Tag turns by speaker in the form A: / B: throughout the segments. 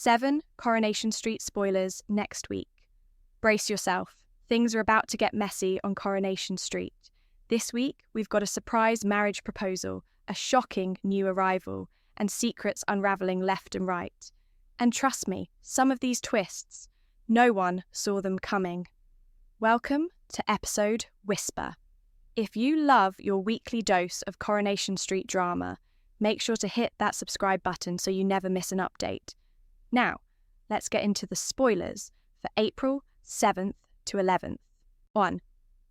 A: 7 Coronation Street spoilers next week. Brace yourself. Things are about to get messy on Coronation Street. This week, we've got a surprise marriage proposal, a shocking new arrival, and secrets unraveling left and right. And trust me, some of these twists, no one saw them coming. Welcome to episode Whisper. If you love your weekly dose of Coronation Street drama, make sure to hit that subscribe button so you never miss an update. Now, let's get into the spoilers for April 7th to 11th. 1.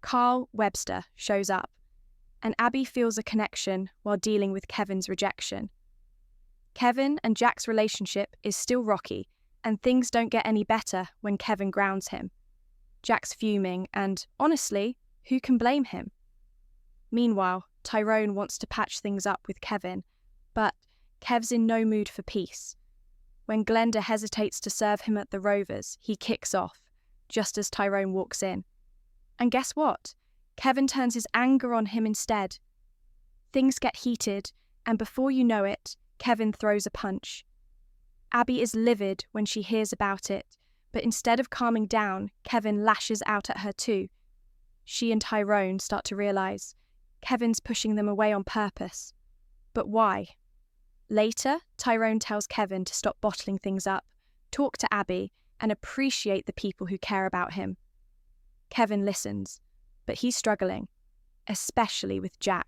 A: Carl Webster shows up, and Abby feels a connection while dealing with Kevin's rejection. Kevin and Jack's relationship is still rocky, and things don't get any better when Kevin grounds him. Jack's fuming, and honestly, who can blame him? Meanwhile, Tyrone wants to patch things up with Kevin, but Kev's in no mood for peace. When Glenda hesitates to serve him at the Rovers, he kicks off, just as Tyrone walks in. And guess what? Kevin turns his anger on him instead. Things get heated, and before you know it, Kevin throws a punch. Abby is livid when she hears about it, but instead of calming down, Kevin lashes out at her too. She and Tyrone start to realise Kevin's pushing them away on purpose. But why? Later, Tyrone tells Kevin to stop bottling things up, talk to Abby, and appreciate the people who care about him. Kevin listens, but he's struggling, especially with Jack.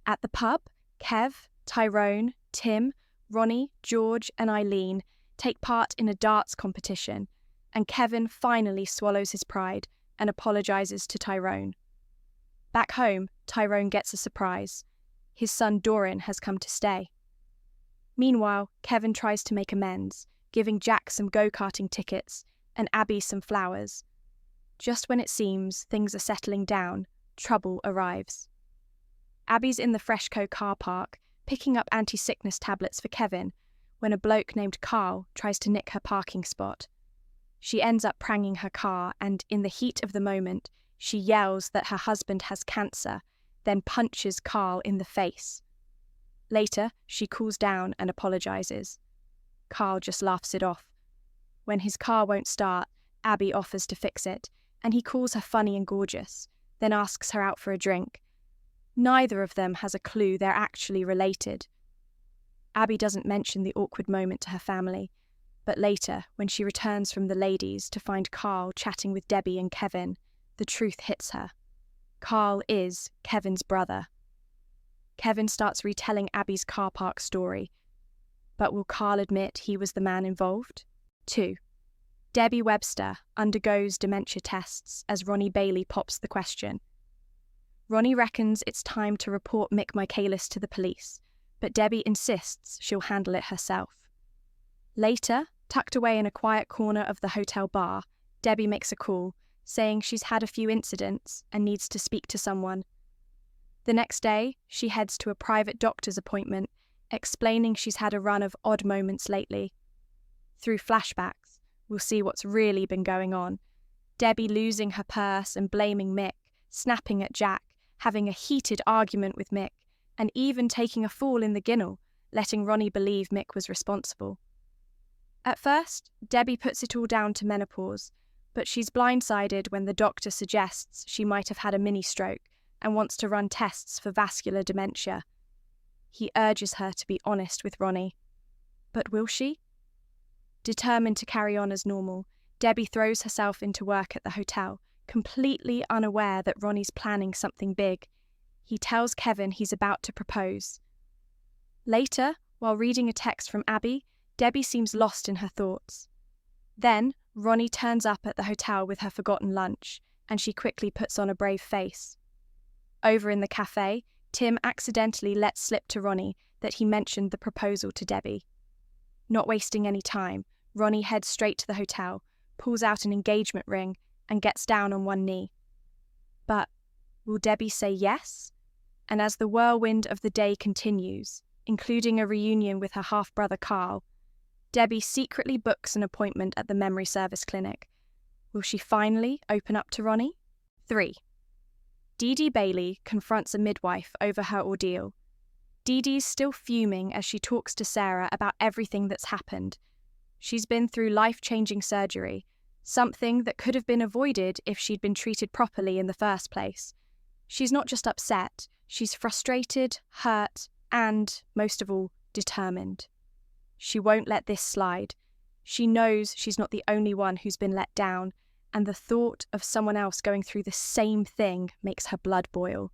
A: At the pub, Kev, Tyrone, Tim, Ronnie, George, and Eileen take part in a darts competition, and Kevin finally swallows his pride and apologises to Tyrone. Back home, Tyrone gets a surprise. His son Doran has come to stay. Meanwhile, Kevin tries to make amends, giving Jack some go-karting tickets and Abby some flowers. Just when it seems things are settling down, trouble arrives. Abby's in the Freshco car park, picking up anti-sickness tablets for Kevin, when a bloke named Carl tries to nick her parking spot. She ends up pranging her car, and in the heat of the moment, she yells that her husband has cancer, then punches Carl in the face. Later, she cools down and apologises. Carl just laughs it off. When his car won't start, Abby offers to fix it, and he calls her funny and gorgeous, then asks her out for a drink. Neither of them has a clue they're actually related. Abby doesn't mention the awkward moment to her family, but later, when she returns from the ladies to find Carl chatting with Debbie and Kevin, the truth hits her. Carl is Kevin's brother. Kevin starts retelling Abby's car park story, but will Carl admit he was the man involved? 2. Debbie Webster undergoes dementia tests as Ronnie Bailey pops the question. Ronnie reckons it's time to report Mick Michaelis to the police, but Debbie insists she'll handle it herself. Later, tucked away in a quiet corner of the hotel bar, Debbie makes a call, saying she's had a few incidents and needs to speak to someone. The next day, she heads to a private doctor's appointment, explaining she's had a run of odd moments lately. Through flashbacks, we'll see what's really been going on. Debbie losing her purse and blaming Mick, snapping at Jack, having a heated argument with Mick, and even taking a fall in the ginnel, letting Ronnie believe Mick was responsible. At first, Debbie puts it all down to menopause, but she's blindsided when the doctor suggests she might have had a mini-stroke and wants to run tests for vascular dementia. He urges her to be honest with Ronnie. But will she? Determined to carry on as normal, Debbie throws herself into work at the hotel, completely unaware that Ronnie's planning something big. He tells Kevin he's about to propose. Later, while reading a text from Abby, Debbie seems lost in her thoughts. Then, Ronnie turns up at the hotel with her forgotten lunch, and she quickly puts on a brave face. Over in the cafe, Tim accidentally lets slip to Ronnie that he mentioned the proposal to Debbie. Not wasting any time, Ronnie heads straight to the hotel, pulls out an engagement ring, and gets down on one knee. But will Debbie say yes? And as the whirlwind of the day continues, including a reunion with her half-brother Carl, Debbie secretly books an appointment at the memory service clinic. Will she finally open up to Ronnie? 3. Dee-Dee Bailey confronts a midwife over her ordeal. Dee-Dee's still fuming as she talks to Sarah about everything that's happened. She's been through life-changing surgery, something that could have been avoided if she'd been treated properly in the first place. She's not just upset, she's frustrated, hurt, and, most of all, determined. She won't let this slide. She knows she's not the only one who's been let down, and the thought of someone else going through the same thing makes her blood boil.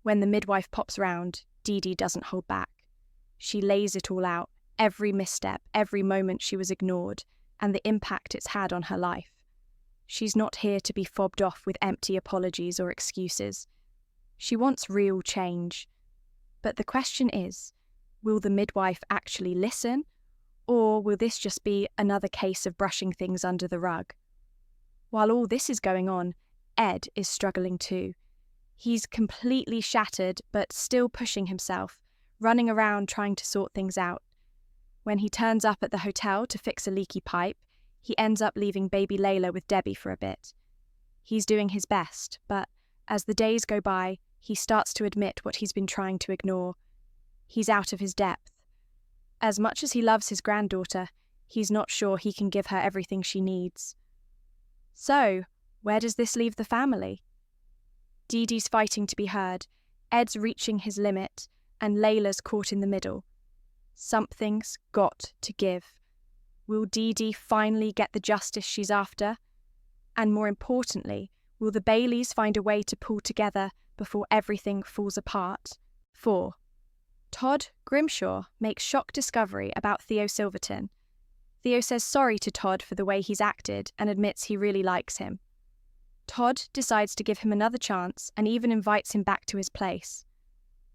A: When the midwife pops round, Dee-Dee doesn't hold back. She lays it all out, every misstep, every moment she was ignored, and the impact it's had on her life. She's not here to be fobbed off with empty apologies or excuses. She wants real change. But the question is, will the midwife actually listen, or will this just be another case of brushing things under the rug? While all this is going on, Ed is struggling too. He's completely shattered, but still pushing himself, running around trying to sort things out. When he turns up at the hotel to fix a leaky pipe, he ends up leaving baby Layla with Debbie for a bit. He's doing his best, but as the days go by, he starts to admit what he's been trying to ignore. He's out of his depth. As much as he loves his granddaughter, he's not sure he can give her everything she needs. So, where does this leave the family? Dee-Dee's fighting to be heard, Ed's reaching his limit, and Layla's caught in the middle. Something's got to give. Will Dee-Dee finally get the justice she's after? And more importantly, will the Baileys find a way to pull together before everything falls apart? 4. Todd Grimshaw makes shock discovery about Theo Silverton. Theo says sorry to Todd for the way he's acted and admits he really likes him. Todd decides to give him another chance and even invites him back to his place.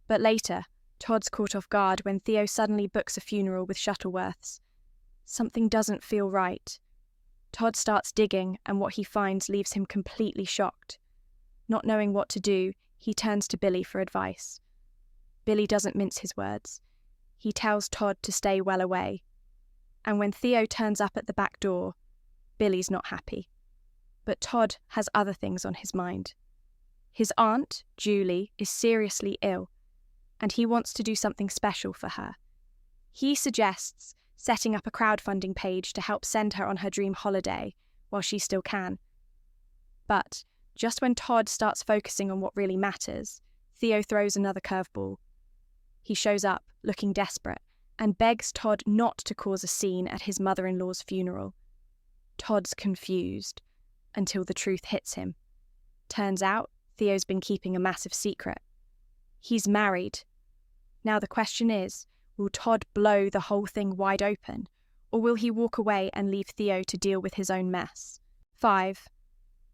A: But later, Todd's caught off guard when Theo suddenly books a funeral with Shuttleworths. Something doesn't feel right. Todd starts digging, and what he finds leaves him completely shocked. Not knowing what to do, he turns to Billy for advice. Billy doesn't mince his words. He tells Todd to stay well away. And when Theo turns up at the back door, Billy's not happy. But Todd has other things on his mind. His aunt, Julie, is seriously ill, and he wants to do something special for her. He suggests setting up a crowdfunding page to help send her on her dream holiday while she still can. But just when Todd starts focusing on what really matters, Theo throws another curveball. He shows up, looking desperate, and begs Todd not to cause a scene at his mother-in-law's funeral. Todd's confused, until the truth hits him. Turns out, Theo's been keeping a massive secret. He's married. Now the question is, will Todd blow the whole thing wide open, or will he walk away and leave Theo to deal with his own mess? 5.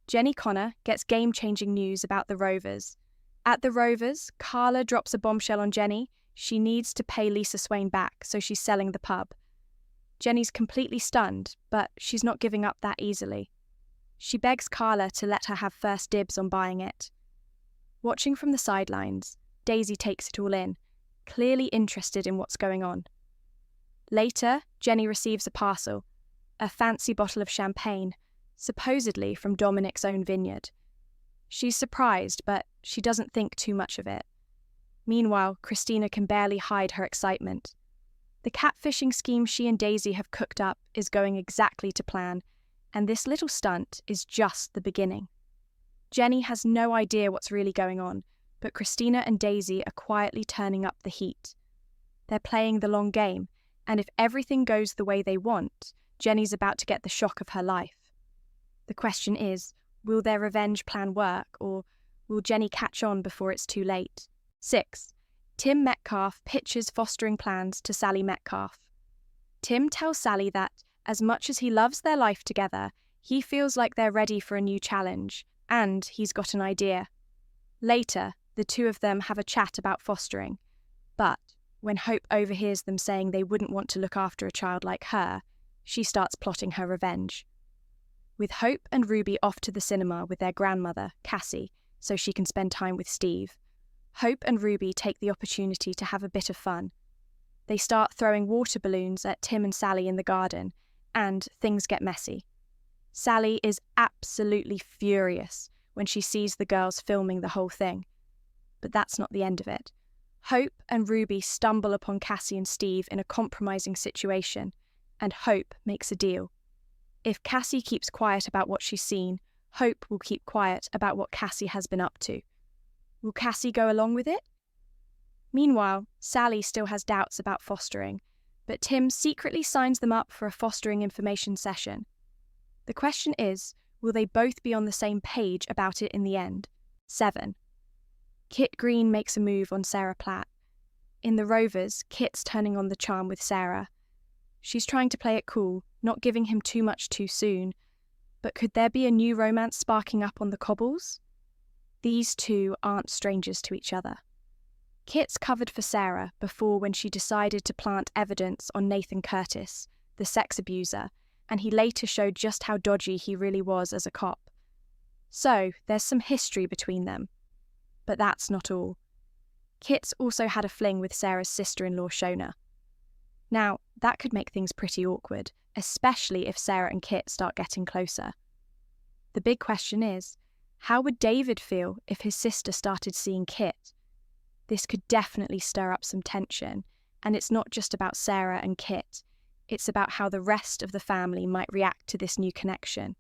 A: Jenny Connor gets game-changing news about the Rovers. At the Rovers, Carla drops a bombshell on Jenny. She needs to pay Lisa Swain back, so she's selling the pub. Jenny's completely stunned, but she's not giving up that easily. She begs Carla to let her have first dibs on buying it. Watching from the sidelines, Daisy takes it all in, clearly interested in what's going on. Later, Jenny receives a parcel, a fancy bottle of champagne, supposedly from Dominic's own vineyard. She's surprised, but she doesn't think too much of it. Meanwhile, Christina can barely hide her excitement. The catfishing scheme she and Daisy have cooked up is going exactly to plan, and this little stunt is just the beginning. Jenny has no idea what's really going on, but Christina and Daisy are quietly turning up the heat. They're playing the long game, and if everything goes the way they want, Jenny's about to get the shock of her life. The question is, will their revenge plan work, or will Jenny catch on before it's too late? 6. Tim Metcalf pitches fostering plans to Sally Metcalf. Tim tells Sally that, as much as he loves their life together, he feels like they're ready for a new challenge, and he's got an idea. Later, the two of them have a chat about fostering, but when Hope overhears them saying they wouldn't want to look after a child like her, she starts plotting her revenge. With Hope and Ruby off to the cinema with their grandmother, Cassie, so she can spend time with Steve, Hope and Ruby take the opportunity to have a bit of fun. They start throwing water balloons at Tim and Sally in the garden, and things get messy. Sally is absolutely furious when she sees the girls filming the whole thing. But that's not the end of it. Hope and Ruby stumble upon Cassie and Steve in a compromising situation, and hope makes a deal. If Cassie keeps quiet about what she's seen, Hope will keep quiet about what Cassie has been up to. Will Cassie go along with it? Meanwhile, Sally still has doubts about fostering, but Tim secretly signs them up for a fostering information session. The question is, will they both be on the same page about it in the end? 7. Kit Green makes a move on Sarah Platt. In the Rovers, Kit's turning on the charm with Sarah. She's trying to play it cool, not giving him too much too soon. But could there be a new romance sparking up on the cobbles? These two aren't strangers to each other. Kit's covered for Sarah before when she decided to plant evidence on Nathan Curtis, the sex abuser, and he later showed just how dodgy he really was as a cop. So, there's some history between them. But that's not all. Kit's also had a fling with Sarah's sister-in-law Shona. Now, that could make things pretty awkward, especially if Sarah and Kit start getting closer. The big question is, how would David feel if his sister started seeing Kit? This could definitely stir up some tension, and it's not just about Sarah and Kit. It's about how the rest of the family might react to this new connection.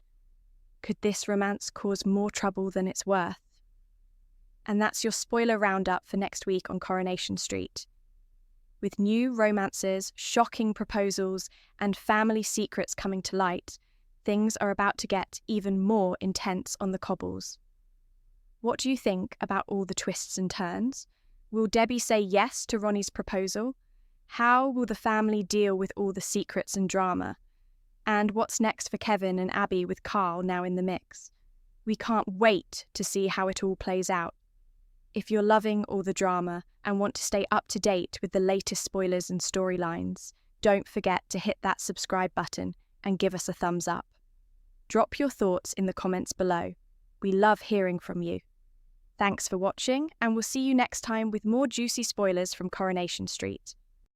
A: Could this romance cause more trouble than it's worth? And that's your spoiler roundup for next week on Coronation Street. With new romances, shocking proposals, and family secrets coming to light, things are about to get even more intense on the cobbles. What do you think about all the twists and turns? Will Debbie say yes to Ronnie's proposal? How will the family deal with all the secrets and drama? And what's next for Kevin and Abby with Carl now in the mix? We can't wait to see how it all plays out. If you're loving all the drama and want to stay up to date with the latest spoilers and storylines, don't forget to hit that subscribe button and give us a thumbs up. Drop your thoughts in the comments below. We love hearing from you. Thanks for watching, and we'll see you next time with more juicy spoilers from Coronation Street.